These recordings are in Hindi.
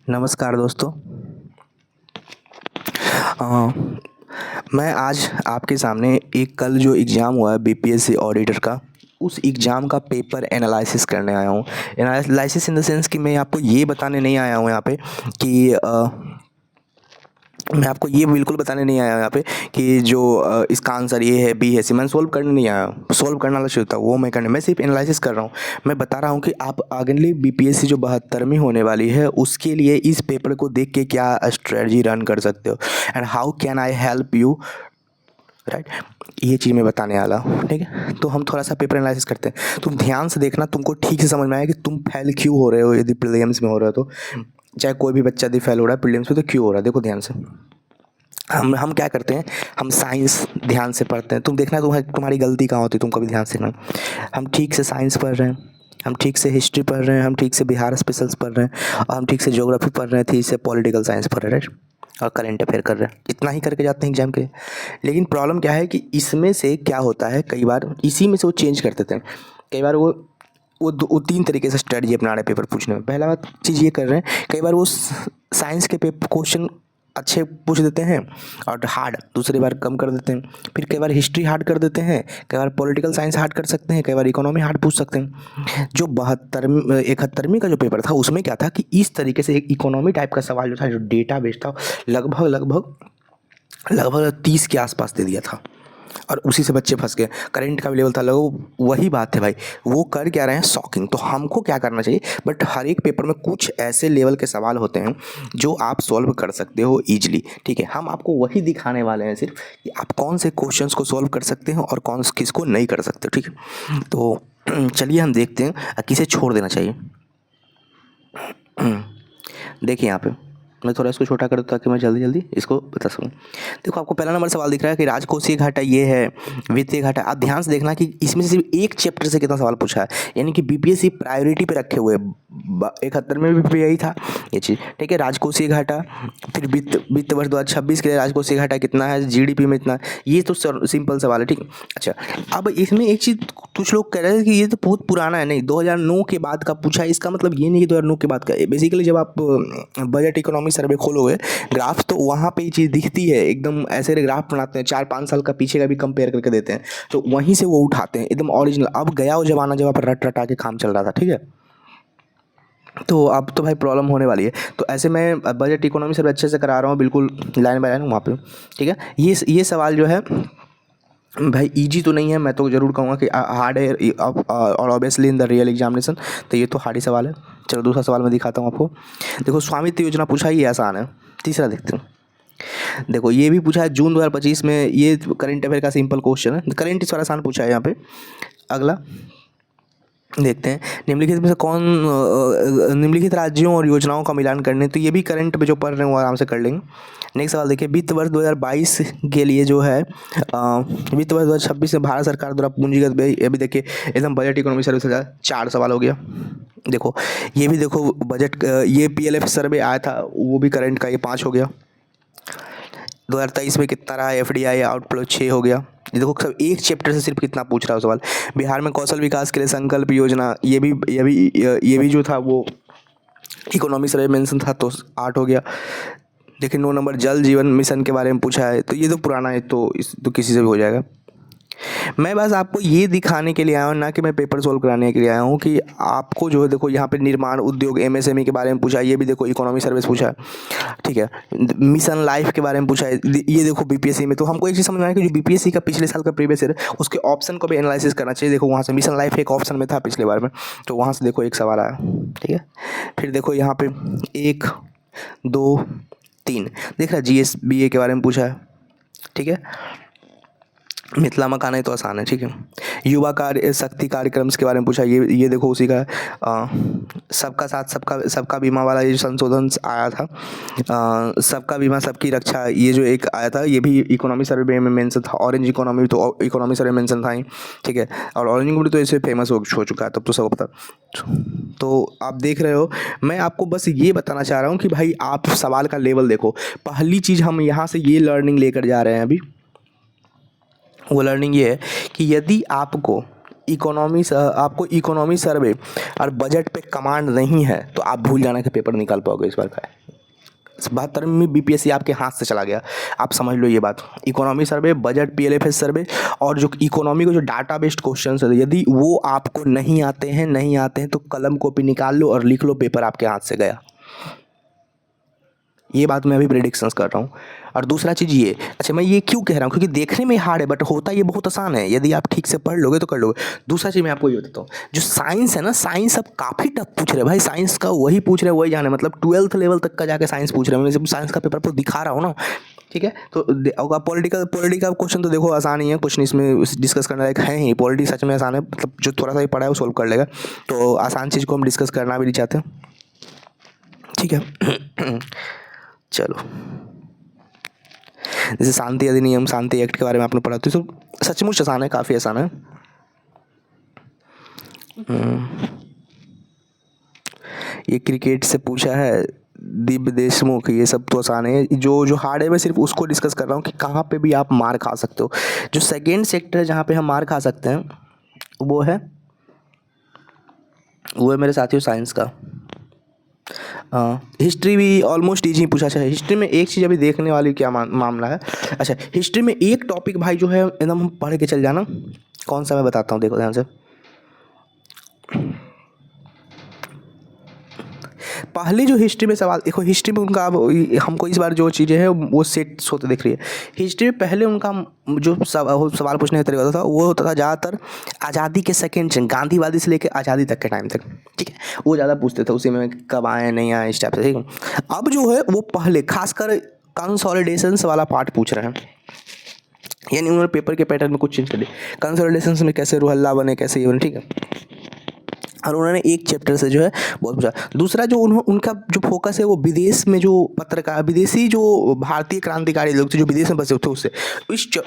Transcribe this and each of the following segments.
नमस्कार दोस्तों। अ, मैं आज आपके सामने एक कल जो एग्ज़ाम हुआ है बीपीएससी ऑडिटर का, उस एग्ज़ाम का पेपर एनालिसिस करने आया हूँ। एनालिसिस इन द सेंस कि मैं आपको ये बताने नहीं आया हूँ यहाँ पे कि मैं आपको ये बिल्कुल बताने नहीं आया हूँ यहाँ पे कि जो इसका आंसर ये है, बी है, सी। मैं सॉल्व करने नहीं आया हूँ। सॉल्व करना वाला होता है वो मैं करने, मैं सिर्फ एनालिसिस कर रहा हूँ। मैं बता रहा हूँ कि आप अगली बीपीएससी जो 72वीं होने वाली है उसके लिए इस पेपर को देख के क्या स्ट्रेटजी रन कर सकते हो and how can I help you, right. ये चीज़ मैं बताने वाला हूँ, ठीक है। तो हम थोड़ा सा पेपर एनालिसिस करते हैं। तुम ध्यान से देखना, तुमको ठीक से समझ में आएगा कि तुम फेल क्यों हो रहे हो। यदि प्रीलिम्स में हो रहे हो तो, चाहे कोई भी बच्चा यदि फेल हो रहा है प्रीलिम्स में, तो क्यों हो रहा है देखो ध्यान से। हम क्या करते हैं, हम साइंस ध्यान से पढ़ते हैं। तुम देखना तुम्हारी गलती कहाँ होती है, तुम कभी ध्यान से देखना। हम ठीक से साइंस पढ़ रहे हैं, हम ठीक से हिस्ट्री पढ़ रहे हैं, हम ठीक से बिहार स्पेशल्स पढ़ रहे हैं, और हम ठीक से ज्योग्राफी पढ़ रहे हैं, ठीक से पॉलिटिकल साइंस पढ़ रहे हैं और करंट अफेयर कर रहे हैं। इतना ही करके जाते हैं एग्जाम के लिए। लेकिन प्रॉब्लम क्या है कि इसमें से क्या होता है, कई बार इसी में से वो चेंज कर देते हैं। कई बार वो तीन तरीके से स्ट्रेटजी अपना रहे हैं पेपर पूछने में। पहला बात चीज़ ये कर रहे हैं, कई बार वो साइंस के पेपर क्वेश्चन अच्छे पूछ देते हैं और हार्ड दूसरी बार कम कर देते हैं। फिर कई बार हिस्ट्री हार्ड कर देते हैं, कई बार पॉलिटिकल साइंस हार्ड कर सकते हैं, कई बार इकोनॉमी हार्ड पूछ सकते हैं। जो 71वीं का जो पेपर था उसमें क्या था कि इस तरीके से एक इकोनॉमी टाइप का सवाल जो था, जो डेटा बेस्ड था, लगभग लगभग लगभग 30 के आसपास दे दिया था और उसी से बच्चे फंस गए। करंट का भी लेवल था लगभग वही बात है भाई। वो कर क्या रहे हैं, शॉकिंग। तो हमको क्या करना चाहिए, बट हर एक पेपर में कुछ ऐसे लेवल के सवाल होते हैं जो आप सॉल्व कर सकते हो ईजिली, ठीक है। हम आपको वही दिखाने वाले हैं सिर्फ कि आप कौन से क्वेश्चंस को सॉल्व कर सकते हो और कौन किसको नहीं कर सकते, ठीक है। तो चलिए हम देखते हैं किसे छोड़ देना चाहिए। देखिए यहाँ पे मैं थोड़ा इसको छोटा कर दूँ ताकि मैं जल्दी जल्दी इसको बता सकूँ। देखो आपको पहला नंबर सवाल दिख रहा है कि राजकोषीय घाटा ये है, वित्तीय घाटा। आप ध्यान से देखना कि इसमें से सिर्फ एक चैप्टर से कितना सवाल पूछा है, यानी कि बीपीएससी प्रायोरिटी पे रखे हुए। 71 में भी यही था ये चीज़, ठीक है। राजकोषीय घाटा, फिर वित्त वर्ष 2026 के लिए राजकोषीय घाटा कितना है, जीडीपी में इतना, ये तो सिंपल सवाल है, ठीक है। अच्छा, अब इसमें एक चीज़ कुछ लोग कह रहे हैं कि ये तो बहुत पुराना है। नहीं, 2009 के बाद का पूछा है, इसका मतलब ये नहीं कि 2009 के बाद का। बेसिकली जब आप बजट इकोनॉमी सर्वे खोलोगे ग्राफ, तो वहाँ पे ये चीज़ दिखती है। एकदम ऐसे ग्राफ बनाते हैं, 4-5 साल का पीछे का भी कंपेयर करके देते हैं, तो वहीं से वो उठाते हैं एकदम ओरिजिनल। अब गया वो जमाना जब आप रट रटा के काम चल रहा था, ठीक है। तो अब तो भाई प्रॉब्लम होने वाली है। तो ऐसे मैं बजट इकोनॉमी सर्वे अच्छे से करा रहा हूँ, बिल्कुल लाइन बाय लाइन वहाँ पे, ठीक है। ये सवाल जो है भाई इजी तो नहीं है, मैं तो ज़रूर कहूँगा कि हार्ड है और obviously in the real examination तो ये तो हार्ड ही सवाल है। चलो दूसरा सवाल मैं दिखाता हूँ आपको। देखो स्वामित्व योजना पूछा है, ये आसान है। तीसरा देखते हैं। देखो ये भी पूछा है जून 2025 में, ये करंट अफेयर का सिंपल क्वेश्चन है, करंट इस वाला आसान पूछा है यहाँ पे। अगला देखते हैं, निम्नलिखित में से निम्नलिखित राज्यों और योजनाओं का मिलान करने। तो ये भी करंट में जो पढ़ रहे हैं वो आराम से कर लेंगे। नेक्स्ट सवाल देखिए, वित्त वर्ष 2022 के लिए जो है वित्त वर्ष 2026 में भारत सरकार द्वारा पूंजीगत व्यय, ये भी देखिए एकदम बजट इकोनॉमी सर्वे से 4 सवाल हो गया। देखो ये भी देखो बजट, ये पीएलएफ सर्वे आया था वो भी करंट का, ये 5 हो गया। 2023 में कितना रहा एफडीआई आउटफ्लो, 6 हो गया। ये देखो सब एक चैप्टर से सिर्फ कितना पूछ रहा है सवाल। बिहार में कौशल विकास के लिए संकल्प योजना, ये भी जो था वो इकोनॉमिक सर्वे मेंशन था, तो 8 हो गया। देखिए 9 नंबर जल जीवन मिशन के बारे में पूछा है, तो ये तो पुराना है, तो इस तो किसी से भी हो जाएगा। मैं बस आपको ये दिखाने के लिए आया हूँ, ना कि मैं पेपर सोल्व कराने के लिए आया हूँ, कि आपको जो है देखो यहाँ पे निर्माण उद्योग एमएसएमई के बारे में पूछा है, ये भी देखो इकोनॉमी सर्विस पूछा है, ठीक है। मिशन लाइफ के बारे में पूछा है, ये देखो बीपीएससी में। तो हमको एक चीज़ समझ में आया कि जो बीपीएससी का पिछले साल का प्रीवियस ईयर उसके ऑप्शन को भी एनालिसिस करना चाहिए। देखो वहाँ से मिशन लाइफ एक ऑप्शन में था पिछले बार में, तो वहाँ से देखो एक सवाल आया, ठीक है। फिर देखो यहाँ पे 1 2 3 देख रहा है, जीएसबीए के बारे में पूछा है, ठीक है। मिथिला मकान है तो आसान है, ठीक है। युवा कार्य शक्ति कार्यक्रम के बारे में पूछा, ये देखो उसी का सबका साथ सबका बीमा वाला ये जो संशोधन आया था, सबका बीमा सबकी रक्षा, ये जो एक आया था, ये भी इकोनॉमी सर्वे में मेंशन था। ऑरेंज इकोनॉमी, तो इकोनॉमी सर्वे मेंशन था ही, ठीक है। और ऑरेंज इकोनॉमी तो ऐसे फेमस हो चुका है, तब तो सबको पता। तो आप देख रहे हो, मैं आपको बस ये बताना चाह रहा हूँ कि भाई आप सवाल का लेवल देखो। पहली चीज़ हम यहाँ से ये लर्निंग लेकर जा रहे हैं अभी, वो लर्निंग ये है कि यदि आपको आपको इकोनॉमी सर्वे और बजट पे कमांड नहीं है तो आप भूल जाना कि पेपर निकाल पाओगे इस बार का। 72 में बीपीएससी आपके हाथ से चला गया, आप समझ लो ये बात। इकोनॉमी सर्वे, बजट, पीएलएफएस सर्वे और जो इकोनॉमी को जो डाटा बेस्ड क्वेश्चन है, यदि वो आपको नहीं आते हैं तो कलम कॉपी निकाल लो और लिख लो, पेपर आपके हाथ से गया। ये बात मैं अभी प्रेडिक्शंस कर रहा हूँ। और दूसरा चीज़ ये, अच्छा मैं ये क्यों कह रहा हूँ, क्योंकि देखने में हार्ड है बट होता ये बहुत आसान है, यदि आप ठीक से पढ़ लोगे तो कर लोगे। दूसरा चीज़ मैं आपको ये बताता हूँ, जो साइंस है ना, साइंस अब काफ़ी टफ पूछ रहे हैं भाई, साइंस का वही पूछ रहे हैं वही जाने, मतलब 12th लेवल तक का जाके साइंस पूछ रहे हैं। मैं जब साइंस का पेपर पर दिखा रहा हूँ ना, ठीक है, तो पॉलिटिकल क्वेश्चन तो देखो आसान ही है, कुछ नहीं इसमें डिस्कस करने लायक है ही। पॉलिटी सच में आसान है, मतलब जो थोड़ा सा ही पढ़ा है वो सोल्व कर लेगा। तो आसान चीज़ को हम डिस्कस करना भी नहीं चाहते, ठीक है। चलो, जैसे शांति अधिनियम, शांति एक्ट के बारे में आपने पढ़ा, तो सचमुच आसान है, काफ़ी आसान है। ये क्रिकेट से पूछा है, दिव्य देशमुख, ये सब तो आसान है। जो हार्ड है मैं सिर्फ उसको डिस्कस कर रहा हूँ कि कहाँ पे भी आप मार खा सकते हो। जो सेकेंड सेक्टर है जहाँ पे हम मार खा सकते हैं वो है मेरे साथियों साइंस का। हिस्ट्री भी ऑलमोस्ट ईजी पूछा है। हिस्ट्री में एक चीज़ अभी देखने वाली क्या मामला है, अच्छा हिस्ट्री में एक टॉपिक भाई जो है एकदम हम पढ़ के चल जाना, कौन सा मैं बताता हूँ, देखो ध्यान से। पहले जो हिस्ट्री में सवाल देखो, हिस्ट्री में उनका अब हमको इस बार जो चीज़ें हैं वो सेट होते दिख रही है। हिस्ट्री में पहले उनका जो सवाल पूछने का तरीका होता था वो होता था ज़्यादातर आज़ादी के सेकेंड से, गांधीवादी से लेकर आज़ादी तक के टाइम तक, ठीक है, वो ज़्यादा पूछते थे, उसी में कब आए नहीं आए इस टाइप से, ठीक है। अब जो है वो पहले खासकर कंसोलिडेशंस वाला पार्ट पूछ रहे हैं, यानी उन्होंने पेपर के पैटर्न में कुछ चेंज कर दिया। कंसोलिडेशंस में कैसे रूहल्ला बने, कैसे ये बने, ठीक है, और उन्होंने एक चैप्टर से जो है बहुत पूछा। दूसरा जो उनका जो फोकस है वो विदेश में जो पत्रकार, विदेशी जो भारतीय क्रांतिकारी लोग थे जो विदेश में बसे थे उससे,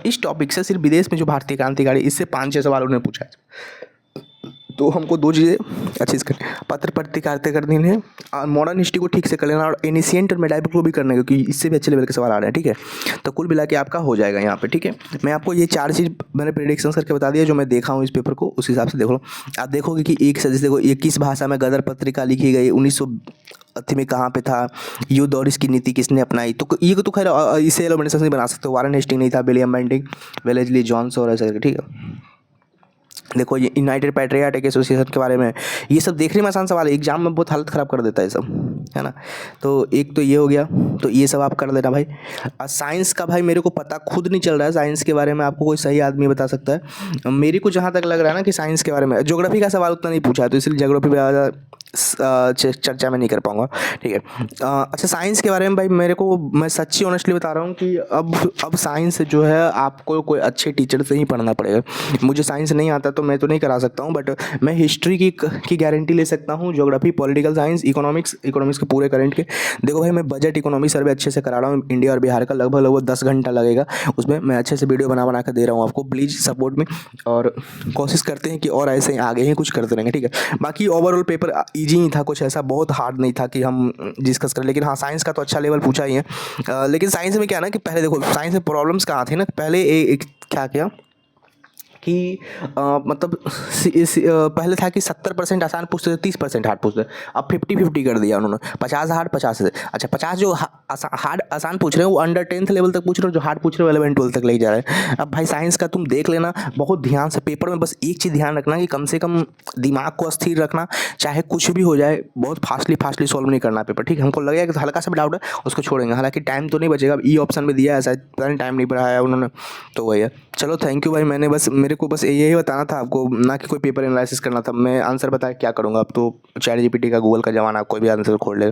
इस टॉपिक से सिर्फ विदेश में जो भारतीय क्रांतिकारी, इससे 5-6 सवाल उन्होंने पूछा है। तो हमको दो चीज़ें अच्छी से करनी, पत्र पत्रिकारिता करनी है और मॉडर्न हिस्ट्री को ठीक से कर लेना, और एनिशिएंट और मेडाइवल को भी करना है, क्योंकि इससे भी अच्छे लेवल के सवाल आ रहे हैं, ठीक है। तो कुल मिला के आपका हो जाएगा यहाँ पे, ठीक है। मैं आपको ये 4 चीज़ मैंने प्रेडिक्शंस करके बता दिया जो मैं देखा हूँ इस पेपर को, उस हिसाब से देख लो। आप देखोगे कि एक से जैसे देखो, ये किस भाषा में गदर पत्रिका लिखी गई, 1980 में कहाँ पे था, युद्ध और इसकी नीति किसने अपनाई। तो ये तो खैर इसे एलोमेंटेशन नहीं बना सकते, वारन हेस्टिंग नहीं था, विलियम बेंटिंग, वेलेस्ली जॉन्स और ऐसा, ठीक है। देखो ये यूनाइटेड पैट्रियाटिक एसोसिएशन के बारे में, ये सब देखने में आसान सवाल है, एग्जाम में बहुत हालत ख़राब कर देता है सब, है ना। तो एक तो ये हो गया, तो ये सब आप कर देना भाई। साइंस का भाई मेरे को पता खुद नहीं चल रहा है, साइंस के बारे में आपको कोई सही आदमी बता सकता है। मेरे को जहाँ तक लग रहा है ना कि साइंस के बारे में, ज्योग्राफी का सवाल उतना नहीं पूछा है तो इसलिए ज्योग्राफी पे ज़्यादा चर्चा में नहीं कर पाऊँगा, ठीक है। अच्छा साइंस के बारे में भाई मेरे को, मैं सच्ची ऑनेस्टली बता रहा हूँ कि अब साइंस जो है आपको कोई अच्छे टीचर से ही पढ़ना पड़ेगा। मुझे साइंस नहीं आता तो मैं तो नहीं करा सकता हूँ, बट मैं हिस्ट्री की गारंटी ले सकता हूँ, ज्योग्राफी, पॉलिटिकल साइंस, इकोनॉमिक्स के पूरे करंट के। देखो भाई मैं बजट इकोनॉमी सर्वे अच्छे से करा रहा हूँ, इंडिया और बिहार का लगभग 10 घंटा लगेगा, उसमें मैं अच्छे से वीडियो बना कर दे रहा हूँ आपको। प्लीज़ सपोर्ट में, और कोशिश करते हैं कि और ऐसे आगे ही कुछ करते रहेंगे, ठीक है। बाकी ओवरऑल पेपर ईजी ही था, कुछ ऐसा बहुत हार्ड नहीं था कि हम डिस्कस करें, लेकिन हाँ साइंस का तो अच्छा लेवल पूछा ही है। लेकिन साइंस में क्या ना कि पहले देखो साइंस में प्रॉब्लम्स कहाँ थी ना, पहले एक क्या किया कि मतलब पहले था कि 70% आसान पूछते थे, 30% हार्ड पूछते थे। अब 50-50 कर दिया उन्होंने, 50 हार्ड 50 से। अच्छा 50 जो हार्ड आसान पूछ रहे हैं वो अंडर 10th लेवल तक पूछ रहे हो, जो हार्ड पूछ रहे हो 11-12 तक ले जा रहे हैं। अब भाई साइंस का तुम देख लेना बहुत ध्यान से, पेपर में बस एक चीज़ ध्यान रखना कि कम से कम दिमाग को स्थिर रखना, चाहे कुछ भी हो जाए, बहुत फास्टली सॉल्व नहीं करना पेपर, ठीक है। हमको लगेगा कि हल्का सा भी डाउट है उसको छोड़ेंगे, हालांकि टाइम तो नहीं बचेगा। ई ऑप्शन में दिया है शायद, पता नहीं टाइम नहीं बढ़ाया उन्होंने, तो वही है। चलो थैंक यू भाई, मेरे को बस यही बताना था आपको, ना कि कोई पेपर एनालिसिस करना था। मैं आंसर बताया क्या करूँगा, अब तो चैट जीपीटी का, गूगल का ज़माना, कोई भी आंसर खोल ले,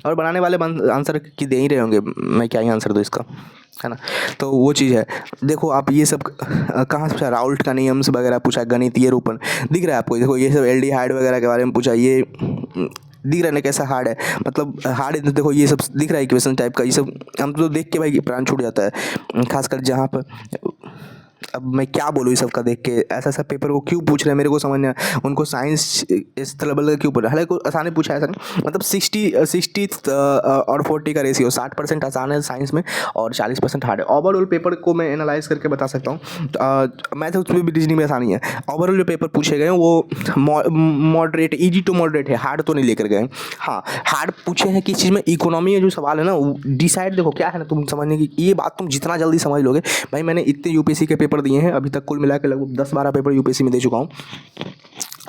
और बनाने वाले आंसर की दे ही रहे होंगे, मैं क्या ही आंसर दूँ इसका, है ना। तो वो चीज़ है। देखो आप ये सब कहाँ से पूछा, राउल्ट का नियम से वगैरह पूछा, गणितीय रूपण दिख रहा है आपको। देखो ये सब एल्डिहाइड वगैरह के बारे में पूछा, ये दिख रहा है ना कैसा हार्ड है, मतलब हार्ड है। देखो ये सब दिख रहा है इक्वेशन टाइप का, ये सब हम तो देख के भाई प्राण छूट जाता है, खासकर जहाँ पर अब मैं क्या बोलूँ इस सब का देख के, ऐसा ऐसा पेपर वो क्यों पूछ रहे हैं मेरे को समझ नहीं आया। उनको साइंस इस लेवल का क्यों पूछ रहे हैं, हालांकि आसान ही पूछा है ऐसा नहीं, मतलब 60 और 40 का रेशियो, 60% आसान है साइंस में और 40% हार्ड है। ओवरऑल पेपर को मैं एनालाइज करके बता सकता हूँ। मैथ उसमें भी रीजनिंग में आसानी है। ओवरऑल जो पेपर पूछे गए हैं वो मॉडरेट, ईजी टू मॉडरेट है, हार्ड तो नहीं लेकर गए। हाँ, हार्ड पूछे हैं किस चीज़ में, इकोनॉमी में जो सवाल है ना, डिसाइड देखो क्या है ना, तुम समझने की ये बात तुम जितना जल्दी समझ लोगे। भाई मैंने इतने यूपीएससी के पेपर दिए हैं अभी तक, कुल मिला के लगभग 10-12 पेपर यूपीएससी में दे चुका हूँ।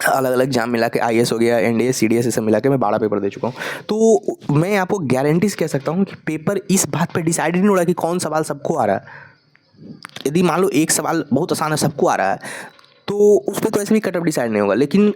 अलग अलग एग्जाम मिला के, आईएएस हो गया, एनडीए, सीडीएस, ये सब मिला के मैं 12 पेपर दे चुका हूँ। तो मैं आपको गारंटीज कह सकता हूँ कि पेपर इस बात पर डिसाइड नहीं हो रहा कि कौन सवाल सबको आ रहा है। यदि मान लो एक सवाल बहुत आसान है, सबको आ रहा है, तो उस पर तो ऐसे भी कट ऑफ डिसाइड नहीं होगा। लेकिन